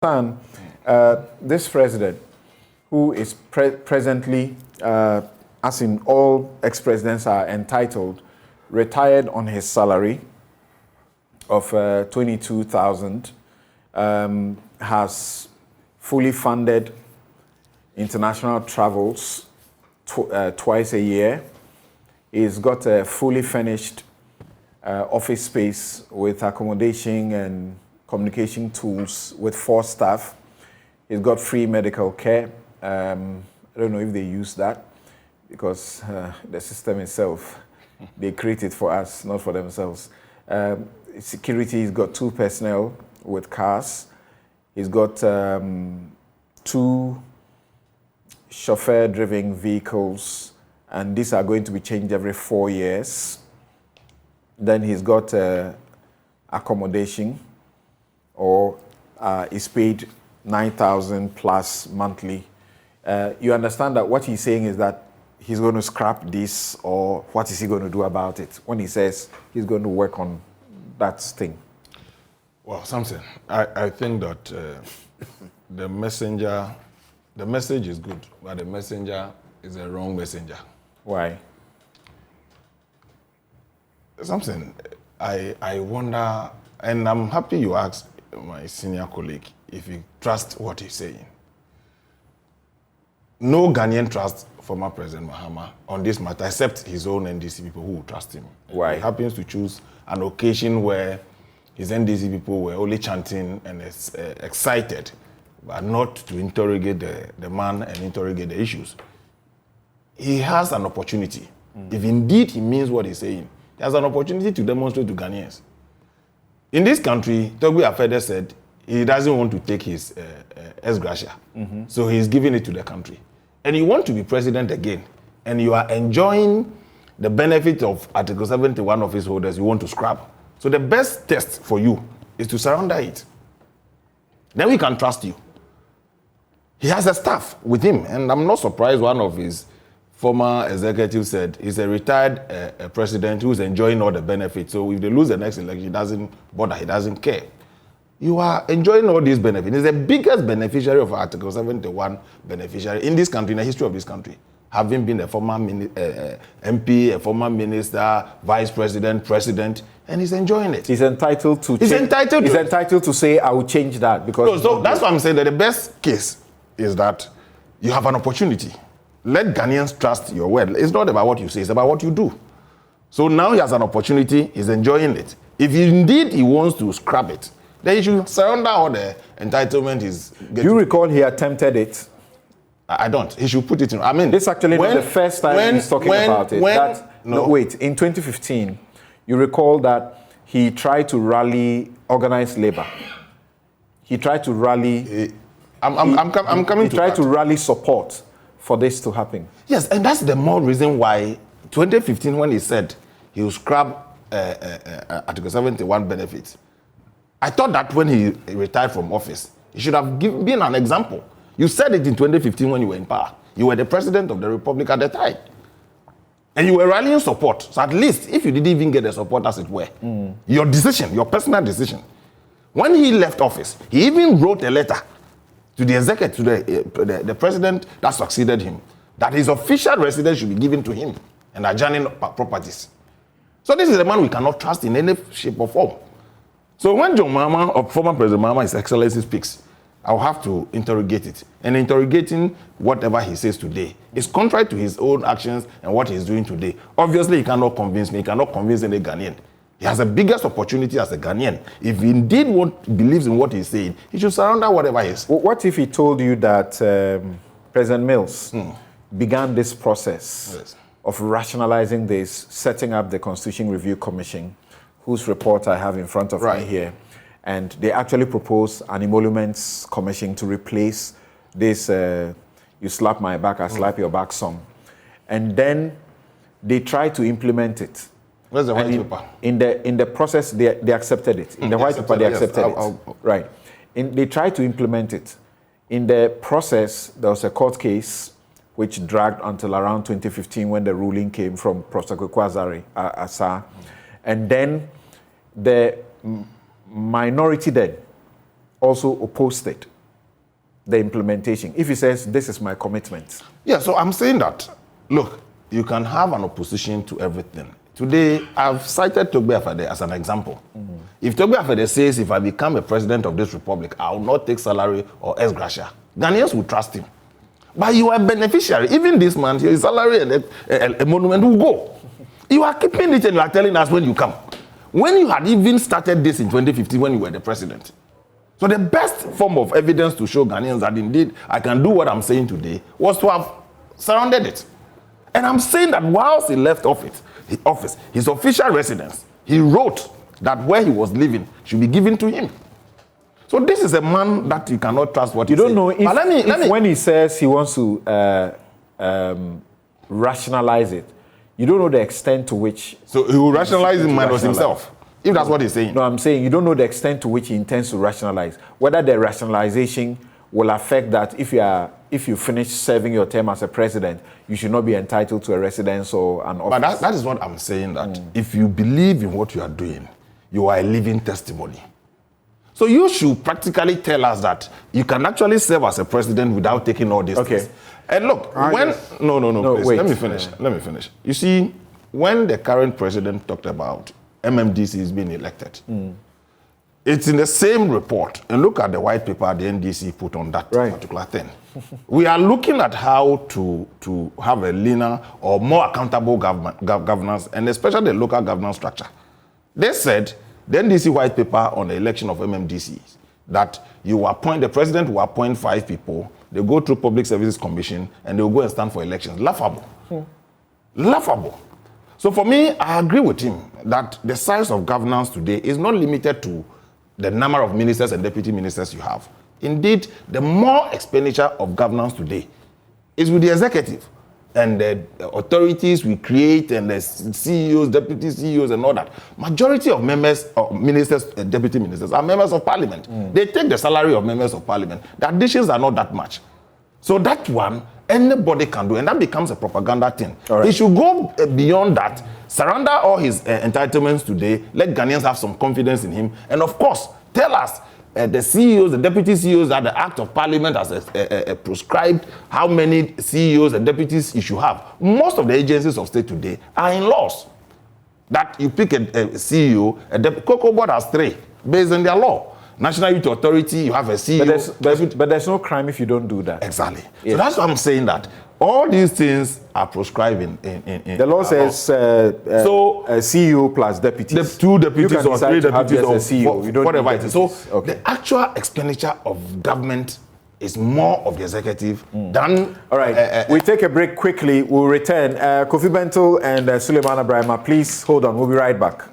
This president, who is presently, as in all ex-presidents are entitled, retired on his salary of 22,000, has fully funded international travels twice a year. He's got a fully furnished office space with accommodation and communication tools with 4 staff. He's got free medical care. I don't know if they use that because the system itself, they create it for us, not for themselves. Security, he's got 2 personnel with cars. He's got 2 chauffeur-driven vehicles, and these are going to be changed every 4 years. Then he's got accommodation, or is paid 9,000 plus monthly. You understand that what he's saying is that he's going to scrap this, or what is he going to do about it when he says he's going to work on that thing? Well, Samson, I think that the message is good, but the messenger is a wrong messenger. Why? Samson, I wonder, and I'm happy you asked my senior colleague if he trusts what he's saying. No Ghanaian trusts former President Mahama on this matter, except his own NDC people who trust him. Why? He happens to choose an occasion where his NDC people were only chanting and excited, but not to interrogate the man and interrogate the issues. He has an opportunity. If indeed he means what he's saying, he has an opportunity to demonstrate to Ghanaians. In this country, Togbe Afede said he doesn't want to take his ex gratia, so he's giving it to the country. And you want to be president again, and you are enjoying the benefit of Article 71 office holders, you want to scrap. So the best test for you is to surrender it. Then we can trust you. He has a staff with him, and I'm not surprised one of his former executives said he's a retired president who's enjoying all the benefits. So if they lose the next election, he doesn't bother, he doesn't care. You are enjoying all these benefits. He's the biggest beneficiary of Article 71 beneficiary in this country, in the history of this country. Having been a former MP, a former minister, vice president, president, and he's enjoying it. He's entitled to. He's entitled to say, "I will change that," because. So that's why I'm saying that the best case is that you have an opportunity. Let Ghanaians trust your word. It's not about what you say; it's about what you do. So now he has an opportunity. He's enjoying it. If indeed he wants to scrap it, then he should surrender all the entitlement he's getting. Do you recall he attempted it? I don't. He should put it in. I mean, this actually not the first time he's talking about it. Wait, in 2015, you recall that he tried to rally organized labor. He tried to rally. I'm coming to that. He tried to rally support for this to happen. Yes, and that's the more reason why 2015, when he said he will scrap Article 71 benefits, I thought that when he retired from office, he should have been an example. You said it in 2015 when you were in power. You were the president of the republic at the time. And you were rallying support. So at least, if you didn't even get the support as it were, your decision, your personal decision. When he left office, he even wrote a letter to the executive, to the president that succeeded him, that his official residence should be given to him and adjoining properties. So this is a man we cannot trust in any shape or form. So when John Mahama, or former President Mahama, His Excellency speaks, I'll have to interrogate it. And interrogating whatever he says today is contrary to his own actions and what he's doing today. Obviously, he cannot convince me. He cannot convince any Ghanaian. He has the biggest opportunity as a Ghanaian. If he indeed believes in what he's saying, he should surrender whatever he is. What if he told you that President Mills began this process of rationalizing this, setting up the Constitution Review Commission, whose report I have in front of me here, and they actually propose an emoluments commission to replace this "you slap my back, I slap your back" song. And then they try to implement it. Where's the white paper? In the process, they accepted it. In the white paper, they accepted it. Right. They tried to implement it. In the process, there was a court case which dragged until around 2015 when the ruling came from Professor Kweku Asah. And then the minority then also opposed it. the implementation? If he says, this is my commitment. Yeah, so I'm saying that, look, you can have an opposition to everything. Today, I've cited Togbe Afede as an example. If Togbe Afede says, if I become a president of this republic, I will not take salary or ex gratia, Ghanaians will trust him. But you are a beneficiary. Even this month, your salary and a monument will go. You are keeping it and you are telling us when you come. When you had even started this in 2015 when you were the president. So the best form of evidence to show Ghanaians that indeed I can do what I'm saying today was to have surrounded it. And I'm saying that whilst he left office, his official residence, he wrote that where he was living should be given to him. So this is a man that you cannot trust what you he don't says. know if, But let me, when he says he wants to rationalize it, you don't know the extent to which... So he will rationalize in minus himself, if that's what he's saying. No, I'm saying you don't know the extent to which he intends to rationalize. Whether the rationalization will affect that if you finish serving your term as a president, you should not be entitled to a residence or an office. But that is what I'm saying, that if you believe in what you are doing, you are a living testimony. So you should practically tell us that you can actually serve as a president without taking all these things. And look, no, please, wait. Let me finish. You see, when the current president talked about MMDCs being elected, it's in the same report. And look at the white paper the NDC put on that particular thing. We are looking at how to have a leaner or more accountable governance, and especially the local governance structure. They said, the NDC white paper on the election of MMDCs, that you appoint, the president will appoint 5 people, they go through Public Services Commission, and they will go and stand for elections. Laughable. Laughable. So for me, I agree with him that the size of governance today is not limited to the number of ministers and deputy ministers you have. Indeed, the more expenditure of governance today is with the executive and the authorities we create and the CEOs, deputy CEOs and all that. Majority of members, or ministers and deputy ministers are members of parliament. They take the salary of members of parliament. The additions are not that much. So that one, anybody can do, and that becomes a propaganda thing. He should go beyond that, surrender all his entitlements today, let Ghanaians have some confidence in him, and of course, tell us, the CEOs, the deputy CEOs, that the Act of Parliament has prescribed how many CEOs and deputies you should have. Most of the agencies of state today are in laws. That you pick a CEO, Cocoa Board has 3, based on their law. National Youth Authority, you have a CEO. But there's no crime if you don't do that. Exactly. Yes. So that's what I'm saying, that all these things are prescribed in the law says CEO plus deputies. The 2 deputies or 3 deputies or CEO. You don't whatever it is. So the actual expenditure of government is more of the executive than... All right. We take a break quickly. We'll return. Kofi Bentil and Suleiman Abrahama, please hold on. We'll be right back.